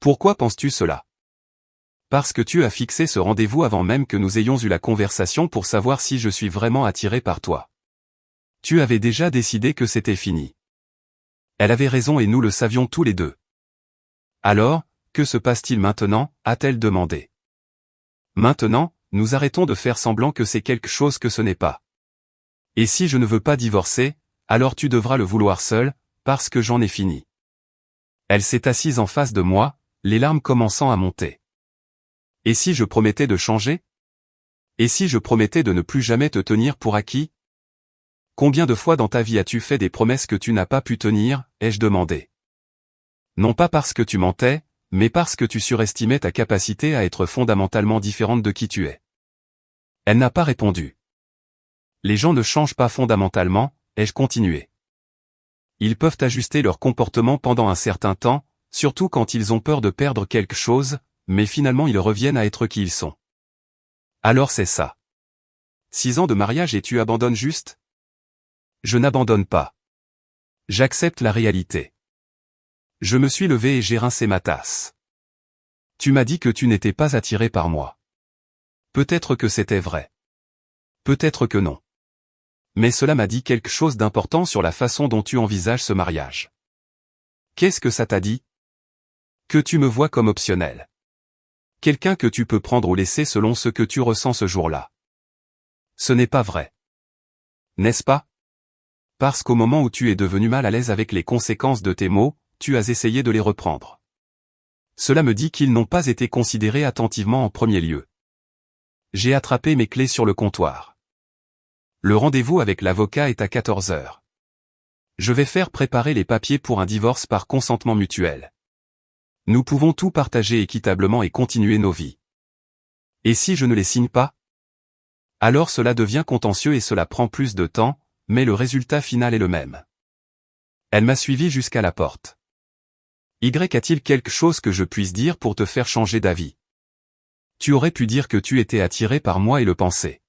Pourquoi penses-tu cela? Parce que tu as fixé ce rendez-vous avant même que nous ayons eu la conversation pour savoir si je suis vraiment attiré par toi. Tu avais déjà décidé que c'était fini. Elle avait raison et nous le savions tous les deux. Alors, que se passe-t-il maintenant, a-t-elle demandé. Maintenant, nous arrêtons de faire semblant que c'est quelque chose que ce n'est pas. Et si je ne veux pas divorcer, alors tu devras le vouloir seul, parce que j'en ai fini. Elle s'est assise en face de moi, les larmes commençant à monter. Et si je promettais de changer? Et si je promettais de ne plus jamais te tenir pour acquis? Combien de fois dans ta vie as-tu fait des promesses que tu n'as pas pu tenir, ai-je demandé. Non pas parce que tu mentais, mais parce que tu surestimais ta capacité à être fondamentalement différente de qui tu es. Elle n'a pas répondu. Les gens ne changent pas fondamentalement, ai-je continué. Ils peuvent ajuster leur comportement pendant un certain temps, surtout quand ils ont peur de perdre quelque chose, mais finalement ils reviennent à être qui ils sont. Alors c'est ça. 6 ans de mariage et tu abandonnes juste? Je n'abandonne pas. J'accepte la réalité. Je me suis levé et j'ai rincé ma tasse. Tu m'as dit que tu n'étais pas attiré par moi. Peut-être que c'était vrai. Peut-être que non. Mais cela m'a dit quelque chose d'important sur la façon dont tu envisages ce mariage. Qu'est-ce que ça t'a dit? Que tu me vois comme optionnel. Quelqu'un que tu peux prendre ou laisser selon ce que tu ressens ce jour-là. Ce n'est pas vrai. N'est-ce pas? Parce qu'au moment où tu es devenu mal à l'aise avec les conséquences de tes mots, tu as essayé de les reprendre. Cela me dit qu'ils n'ont pas été considérés attentivement en premier lieu. J'ai attrapé mes clés sur le comptoir. Le rendez-vous avec l'avocat est à 14 heures. Je vais faire préparer les papiers pour un divorce par consentement mutuel. Nous pouvons tout partager équitablement et continuer nos vies. Et si je ne les signe pas? Alors cela devient contentieux et cela prend plus de temps, mais le résultat final est le même. Elle m'a suivi jusqu'à la porte. A-t-il quelque chose que je puisse dire pour te faire changer d'avis? Tu aurais pu dire que tu étais attiré par moi et le penser.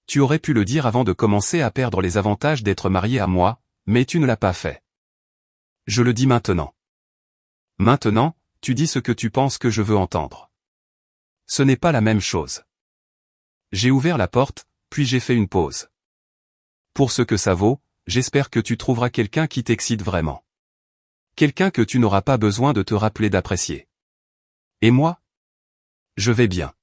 Tu aurais pu le dire avant de commencer à perdre les avantages d'être marié à moi, mais tu ne l'as pas fait. Je le dis maintenant. Maintenant, tu dis ce que tu penses que je veux entendre. Ce n'est pas la même chose. J'ai ouvert la porte, puis j'ai fait une pause. Pour ce que ça vaut, j'espère que tu trouveras quelqu'un qui t'excite vraiment. Quelqu'un que tu n'auras pas besoin de te rappeler d'apprécier. Et moi? Je vais bien.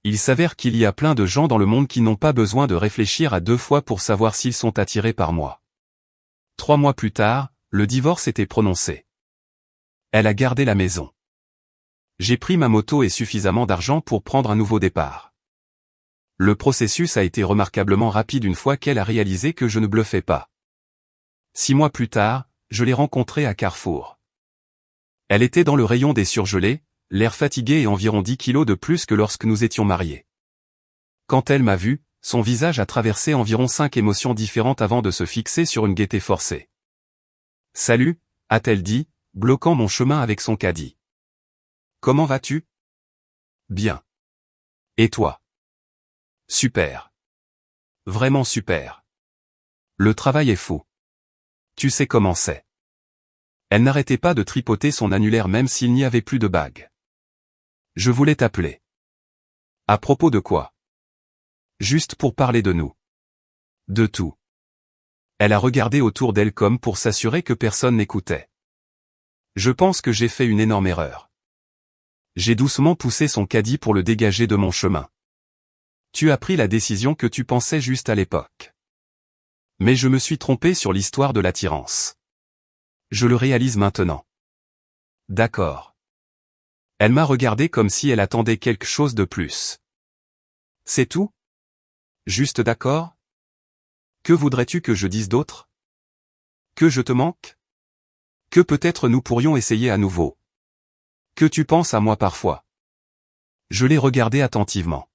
Il s'avère qu'il y a plein de gens dans le monde qui n'ont pas besoin de réfléchir à 2 fois pour savoir s'ils sont attirés par moi. 3 mois plus tard, le divorce était prononcé. Elle a gardé la maison. J'ai pris ma moto et suffisamment d'argent pour prendre un nouveau départ. Le processus a été remarquablement rapide une fois qu'elle a réalisé que je ne bluffais pas. 6 mois plus tard, je l'ai rencontrée à Carrefour. Elle était dans le rayon des surgelés, l'air fatigué et environ 10 kilos de plus que lorsque nous étions mariés. Quand elle m'a vu, son visage a traversé environ 5 émotions différentes avant de se fixer sur une gaieté forcée. « Salut », a-t-elle dit, bloquant mon chemin avec son caddie. « Comment vas-tu ? » ?»« Bien. »« Et toi ? » ?»« Super. Vraiment super. Le travail est fou. Tu sais comment c'est. » Elle n'arrêtait pas de tripoter son annulaire même s'il n'y avait plus de bague. « Je voulais t'appeler. »« À propos de quoi ? » ?»« Juste pour parler de nous. »« De tout. » Elle a regardé autour d'elle comme pour s'assurer que personne n'écoutait. « Je pense que j'ai fait une énorme erreur. » J'ai doucement poussé son caddie pour le dégager de mon chemin. « Tu as pris la décision que tu pensais juste à l'époque. Mais je me suis trompé sur l'histoire de l'attirance. Je le réalise maintenant. » D'accord. Elle m'a regardé comme si elle attendait quelque chose de plus. C'est tout? Juste d'accord? Que voudrais-tu que je dise d'autre? Que je te manque? Que peut-être nous pourrions essayer à nouveau? Que tu penses à moi parfois? Je l'ai regardé attentivement.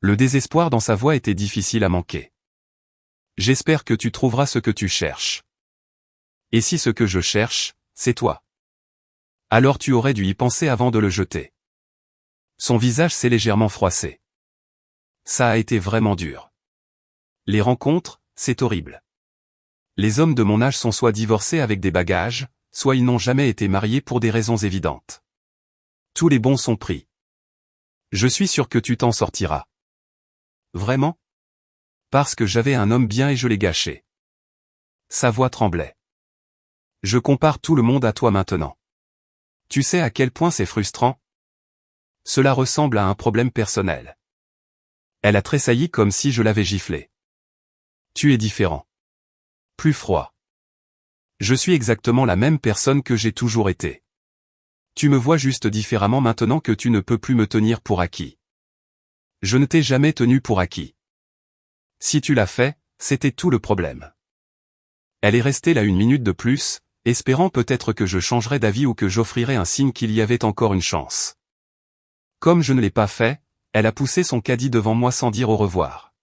Le désespoir dans sa voix était difficile à manquer. J'espère que tu trouveras ce que tu cherches. Et si ce que je cherche, c'est toi? Alors tu aurais dû y penser avant de le jeter. Son visage s'est légèrement froissé. Ça a été vraiment dur. Les rencontres, c'est horrible. Les hommes de mon âge sont soit divorcés avec des bagages, soit ils n'ont jamais été mariés pour des raisons évidentes. Tous les bons sont pris. Je suis sûr que tu t'en sortiras. Vraiment? Parce que j'avais un homme bien et je l'ai gâché. Sa voix tremblait. Je compare tout le monde à toi maintenant. Tu sais à quel point c'est frustrant? Cela ressemble à un problème personnel. Elle a tressailli comme si je l'avais giflé. Tu es différent. Plus froid. Je suis exactement la même personne que j'ai toujours été. Tu me vois juste différemment maintenant que tu ne peux plus me tenir pour acquis. Je ne t'ai jamais tenu pour acquis. Si tu l'as fait, c'était tout le problème. Elle est restée là 1 minute de plus, espérant peut-être que je changerais d'avis ou que j'offrirais un signe qu'il y avait encore une chance. Comme je ne l'ai pas fait, elle a poussé son caddie devant moi sans dire au revoir.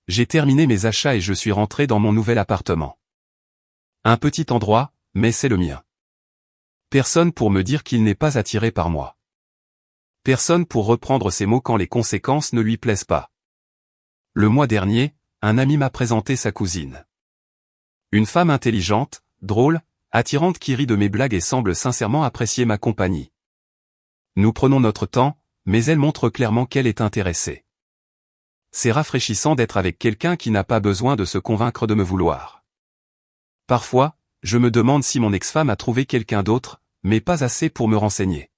J'ai terminé mes achats et je suis rentré dans mon nouvel appartement. Un petit endroit, mais c'est le mien. Personne pour me dire qu'il n'est pas attiré par moi. Personne pour reprendre ses mots quand les conséquences ne lui plaisent pas. Le mois dernier, un ami m'a présenté sa cousine. Une femme intelligente, drôle, attirante qui rit de mes blagues et semble sincèrement apprécier ma compagnie. Nous prenons notre temps, mais elle montre clairement qu'elle est intéressée. C'est rafraîchissant d'être avec quelqu'un qui n'a pas besoin de se convaincre de me vouloir. Parfois, je me demande si mon ex-femme a trouvé quelqu'un d'autre, mais pas assez pour me renseigner.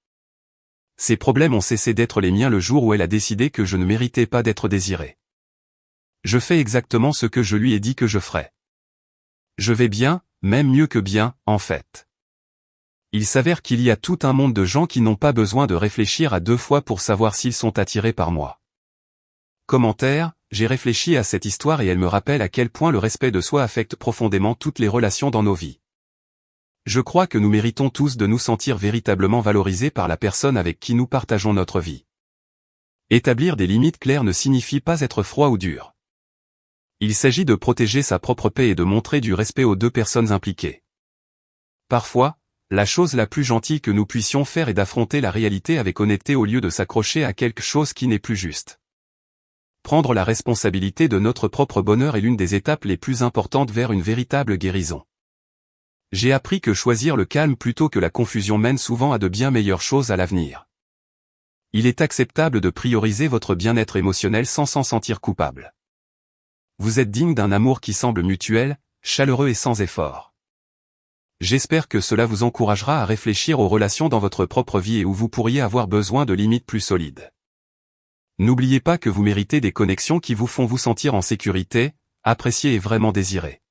Ses problèmes ont cessé d'être les miens le jour où elle a décidé que je ne méritais pas d'être désiré. Je fais exactement ce que je lui ai dit que je ferais. Je vais bien, même mieux que bien, en fait. Il s'avère qu'il y a tout un monde de gens qui n'ont pas besoin de réfléchir à 2 fois pour savoir s'ils sont attirés par moi. Commentaire, j'ai réfléchi à cette histoire et elle me rappelle à quel point le respect de soi affecte profondément toutes les relations dans nos vies. Je crois que nous méritons tous de nous sentir véritablement valorisés par la personne avec qui nous partageons notre vie. Établir des limites claires ne signifie pas être froid ou dur. Il s'agit de protéger sa propre paix et de montrer du respect aux 2 personnes impliquées. Parfois, la chose la plus gentille que nous puissions faire est d'affronter la réalité avec honnêteté au lieu de s'accrocher à quelque chose qui n'est plus juste. Prendre la responsabilité de notre propre bonheur est l'une des étapes les plus importantes vers une véritable guérison. J'ai appris que choisir le calme plutôt que la confusion mène souvent à de bien meilleures choses à l'avenir. Il est acceptable de prioriser votre bien-être émotionnel sans s'en sentir coupable. Vous êtes digne d'un amour qui semble mutuel, chaleureux et sans effort. J'espère que cela vous encouragera à réfléchir aux relations dans votre propre vie et où vous pourriez avoir besoin de limites plus solides. N'oubliez pas que vous méritez des connexions qui vous font vous sentir en sécurité, apprécié et vraiment désiré.